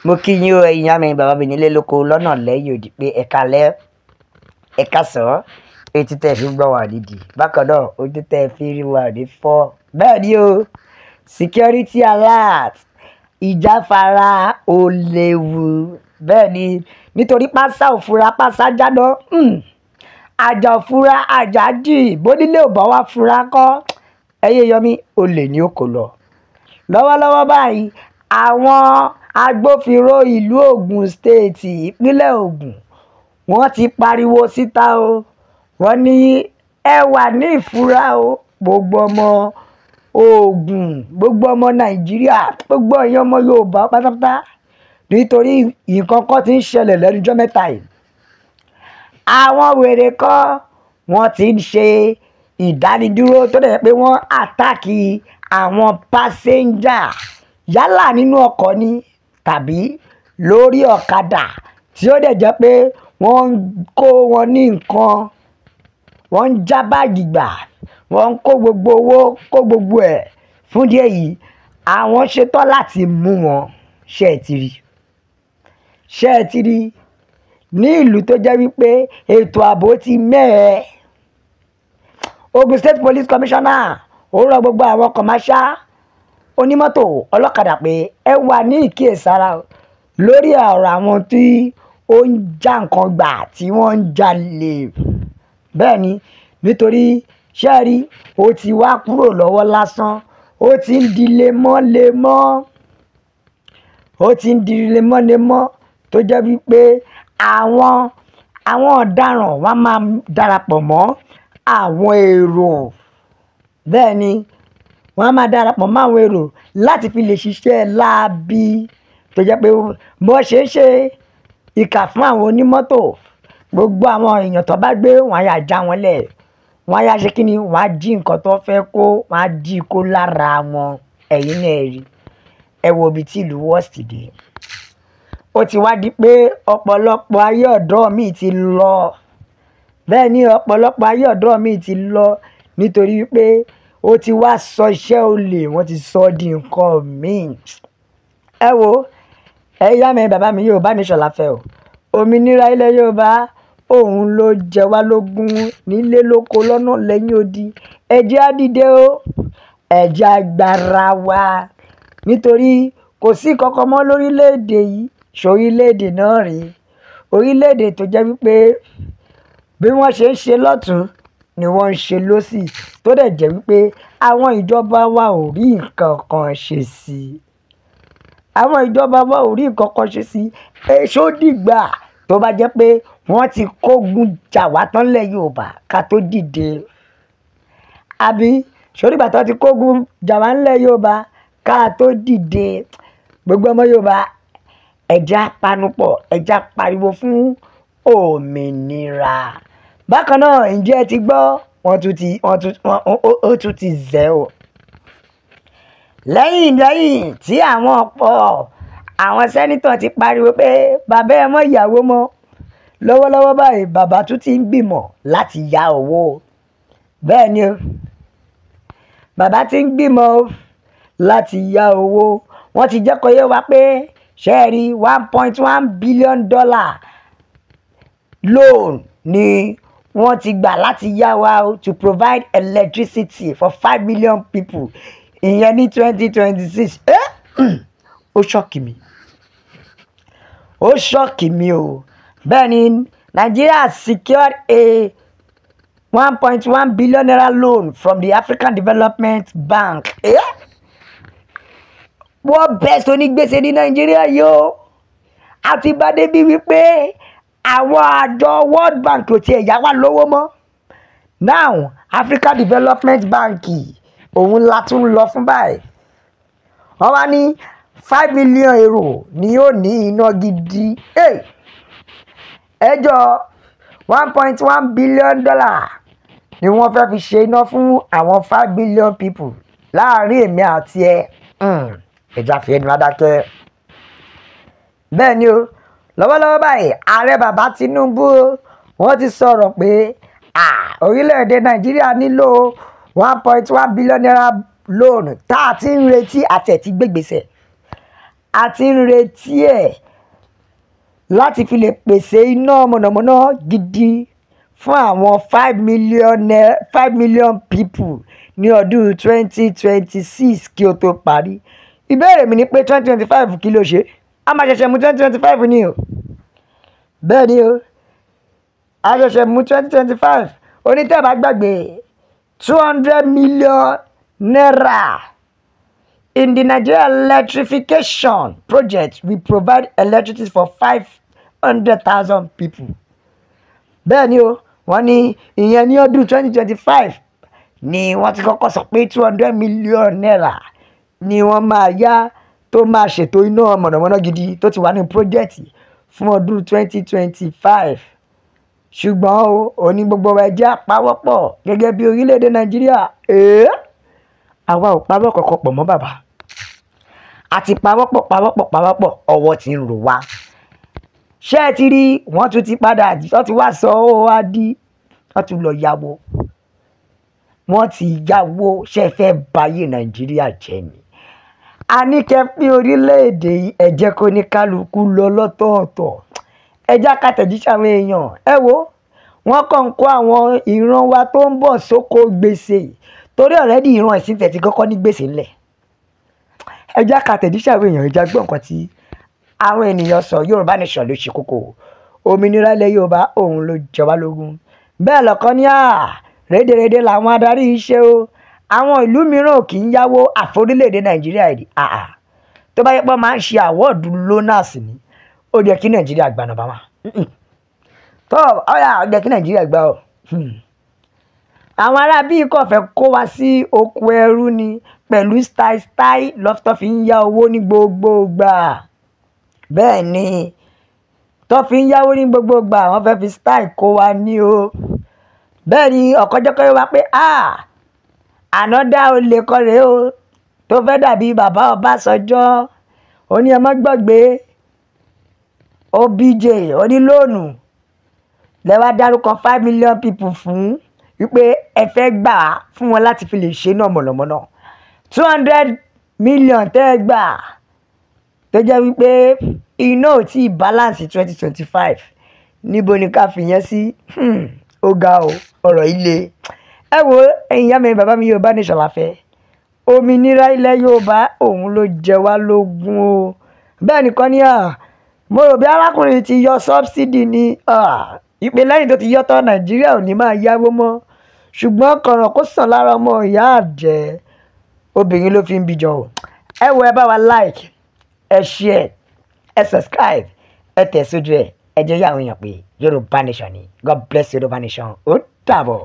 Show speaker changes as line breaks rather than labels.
mo kí yín o ẹ̀yin àmì bàbá mi nílé lóko lọ́nà lẹ́yìn òdì pé ẹ̀ka lẹ́ ẹ̀ka sàn etí tẹ̀ fi gbọ́ wà nídìí bákan náà ojú tẹ̀ fi rí wà ní fọ́ bẹ́ẹ̀ ni o security alert ìjáfara ò léwu bẹ́ẹ̀ ni nítorí pásá òfura pásá jáná àjà òfura àjà jì bónílé ò bá wá fura kọ́ ẹyẹ yọmí olè ní òkò lọ lọ́wọ́lọ́wọ́ báyìí àwọn agbófinró ìlú Ògùn state ìpínlẹ̀ Ògùn wọ́n ti pariwo síta o wọ́n ní ẹ wà ní ìfura o gbogbo ọmọ Ògùn gbogbo ọmọ Nàìjíríà gbogbo èèyàn ọmọ Yorùbá pátápátá nítorí nǹkan kan ti ń ṣẹlẹ̀ lẹ́nu ọjọ́ mẹ́ta yìí àwọn wèrè kan wọ́n ti ń ṣe ìdánidúró tó dẹ̀ pé wọ́n àtàkì àwọn pásẹ́ńjà yálà nínú ọkọ̀ ni tàbí lórí ọ̀kadà tí ó dẹ̀ jẹ́ pé wọ́n ń kó wọn ní nǹkan wọ́n ń já báàgì gbà wọ́n ń kó gbogbo owó kó gbogbo ẹ̀ fún díẹ̀ yìí àwọn ṣetán láti mú wọn ṣe é ti rí ní ìlú tó jẹ́ wípé ètò ààbò ti mẹ́ẹ̀. Ogun State Police Commissioner ó rọ gbogbo àwọn kọ̀máṣá onímọ́tò ọlọ́kadà pé ẹ wà ní ìkíyèsára lórí ọ̀rọ̀ àwọn tí ó ń já nǹkan gbà tí wọ́n ń jalè bẹ́ẹ̀ ni nítorí ṣẹ́ẹ̀rí ó ti wá kúrò lọ́wọ́ lásán ó ti ń di lemọ́lemọ́ tó jẹ́ wípé àwọn ọ̀daràn wọn máa darapọ̀ mọ́ àwọn èrò bẹ́ẹ̀ ni wọ́n máa darapọ̀ mọ́ àwọn èrò láti fi lè ṣiṣẹ́ láabi tó jẹ́ pé bó ṣe ń ṣe ìkà fún àwọn onímọ́tò gbogbo àwọn èèyàn tó bá gbé wọn á yà já wọn lẹ̀ wọn á yà ṣe kí ni wọn á jí nǹkan tó fẹ́ kó wọn á jí kó lára wọn ẹ̀yin náà rí ẹ wo ibi tí ìlú worst dé ó ti wá di pé ọ̀pọ̀lọpọ̀ ayé ọ̀dọ́ mi ti lọ bẹ́ẹ̀ ni ọ̀pọ̀lọpọ̀ ayé ọ̀dọ́ mi ti lọ nítorí pé ó ti wá sọ iṣẹ́ olè wọ́n ti sọ di nǹkan míì ẹ wo ẹ̀yà mi bàbá mi Yorùbá nation la fẹ́ o òmìnira ilẹ̀ Yorùbá òun ló jẹ wá lógún nílé lóko lọ́nà lẹ́yìn odi ẹ jẹ́ á dìde o ẹ jẹ́ á gbára wa nítorí kò sí kankan mọ́ lórílẹ̀‐èdè yìí ṣorílẹ̀‐èdè náà rí orílẹ̀‐èdè tó jẹ́ wípé bí wọ́n ṣe ń ṣe lọ́tún ni wọ́n ń ṣe lọ́sì tó dẹ̀ jẹ́ wípé àwọn ìjọba wa ò rí nǹkan kan ṣe sí i àwọn ìjọba wa ò rí nǹkan kan ṣe sí i èso dìgbà tó bá jẹ́ pé wọ́n ti kógun jà wá tán lẹ̀ Yorùbá ká tó dìde àbí ṣorígbà tó ti kógun jà wá lẹ̀ Yorùbá ká tó dìde gbogbo ọmọ Yorùbá ẹ jẹ́ á panupọ̀ ẹ jẹ́ á pariwo fún òmìnira bákan náà ǹjẹ́ ẹ ti gbọ́ ó tún ti zẹ́ o lẹ́yìn tí àwọn sẹ́nitọ̀ ti pariwo pé bàbá ẹ mọ́ ìyàwó mọ́ lọ́wọ́lọ́wọ́ báyìí bàbá tún ti ń gbìmọ̀ láti ya owó bẹ́ẹ̀ ni o bàbá ti ń gbìmọ̀ láti ya owó wọ́n ti jẹ́ kó yé wa pé ṣe é rí $1.1 billion loan ni wọ́n ti gbà láti yá wa to provide electricity for 5 million people ìyẹn ní 2026 ó ṣọ́ọ̀kì mi o bẹ́ẹ̀ ni Nigeria secured a $1.1 billion loan from the African Development Bank wọ́n best onígbèsè ní Nàìjíríà yóò àti bá débi wípé àwọn àjọ World Bank ò tiẹ̀ yá wa lówó mọ́ now African Development Bank òun la tún lọ fún báyìí wọ́n wá ní 5 million euro ni yóò ní iná gidi ẹjọ́ $1.1 billion ni wọ́n fẹ́ fi ṣe iná fún àwọn 5 billion people láàrin èmi àti ẹja fi ẹnu adákẹ́ bẹ́ẹ̀ ni o lọ́wọ́lọ́wọ́ báyìí ààrẹ bàbá Tinubu wọ́n ti sọ̀rọ̀ pé orílẹ̀-èdè Nàìjíríà nílò $1.1 billion loan tá a ti ń retí àti ẹ̀ ti gbégbèsè a ti ń retí ẹ̀ láti fi lè pèsè iná mọ̀nàmọ́ná gidi fún àwọn 5 million people ní ọdún 2026 kí ó tó parí. Ìbéèrè mi ni pé 2025 kí ló ṣe? A máa ṣẹ̀ṣẹ̀ mú 2025 ni o. Bẹ́ẹ̀ ni o, a ṣẹ̀ṣẹ̀ mú 2025. Onítẹ̀ bá gbàgbé 200 million naira in the Nigeria electrification project will provide electricity for 500,000 people. Bẹ́ẹ̀ ni o, wọ́n ní ìyẹn ní ọdún 2025 ni wọ́n ti kọ́kọ́ sọ pé 200 million naira ni wọ́n máa yá tó máa ṣètò iná mọ̀nàmọ́ná gidi tó ti wà ní pírójẹ́tì fún ọdún 2025. Ṣùgbọ́n o, òní gbogbo ẹjẹ́ àpawọ́pọ̀ gẹ́gẹ́ bí orílẹ̀-èdè Nàìjíríà. Àwa ò pawọ́ kankan pọ̀ mọ́ bàbá. Àti pawọ́pọ̀ ọwọ́ ti ń rò wá. Ṣé ẹ ti rí wọ́n tún ti padà wọ́n ti wá sọ ó wá di wọ́n tún lọ yáwó. Wọ́n ti yáwó ṣe fẹ́ báyé Nàìjíríà jẹ́ ni. A ní kẹ́ pín orílẹ̀-èdè yìí ẹ jẹ́ kó ní kálukú lọ lọ́tọ̀ọ̀tọ̀. Ẹ jẹ́ ká tẹ̀jíṣẹ́ àwọn èèyàn. Ẹ wo wọ́n kàn ń kó àwọn ìran wa tó ń bọ̀ sóko gbèsè torí already ìran ẹ̀sìn tẹ̀ ti kọ́kọ́ ní gbèsè ńlẹ̀. Ẹ jẹ́ ká tẹ̀jíṣẹ́ àwọn èèyàn. Ẹ jẹ́ gbọ́ nǹkan tí àwọn ènìyàn sọ. Yorùbá nation ló ṣe kókó. Òmìnira ilẹ̀ Yorùbá òun ló jẹ wá lógún. Bẹ́ẹ̀ lọ́kàn ní rédèrèdè làwọn adarí ṣe o. Àwọn ìlú mìíràn ò kì í yáwó àforílẹ̀-èdè Nàìjíríà yìí. Tó bá yẹ pé máa ń ṣe àwọ́ọ̀dù lónàsì ni ó jẹ́ kí Nàìjíríà gba nọ́mbà wá. Tó ó jẹ́ kí Nàìjíríà gbà ọ́. Àwọn ará bíi kò fẹ́ kó wa sí oko ẹrú ni pẹ̀lú style lọ́tọ́ fi ń yá owó ní gbogbo ìgbà. Bẹ́ẹ̀ ni tó fi ń yáwó ní gbogbo ìgbà wọ́n fẹ́ fi style kó wa ní o. Bẹ́ẹ̀ ni ọ̀kọ́jọ́kọ́ wá pé ànádá olè kọ́rẹ́ o tó fẹ́ dàbí bàbá Ọbásanjọ́. Ó ní ẹ má gbàgbé OBJ onílóònù lẹ́wà dárúkọ 5 million people fún wípé ẹ fẹ́ gbà fún wọn láti fi lè ṣe náà mọ̀nàmọ́ná. 200 million tẹ́ ẹ gbà tó jẹ́ wípé iná ò tí ì balance 2025 níbo ni ká fi yẹn sí? Ó ga o ọ̀rọ̀ ilé. Ẹ wo ẹ̀yin ìyá mi bàbá mi Yorùbá nation la fẹ́. Òmìnira ilẹ̀ Yorùbá òun ló jẹ wá lógún o. Bẹ́ẹ̀ nìkan ni mo rò bí arákùnrin ti yọ subsidy ni ìpè lẹ́yìn tó ti yọ tán Nàìjíríà ò ní máa yáwó mọ́. Ṣùgbọ́n kọ̀ràn kó sàn lára ọmọ ìyá àjẹ́ obìnrin ló fi ń bíjọ o. Ẹ wo ẹ bá wa like, ẹ share, ẹ subscribe, ẹ tẹ̀ sójú ẹ jẹ́ yàwọn èèyàn pé Yorùbá nation ni. God bless Yorùbá nation. Ó dàbọ̀.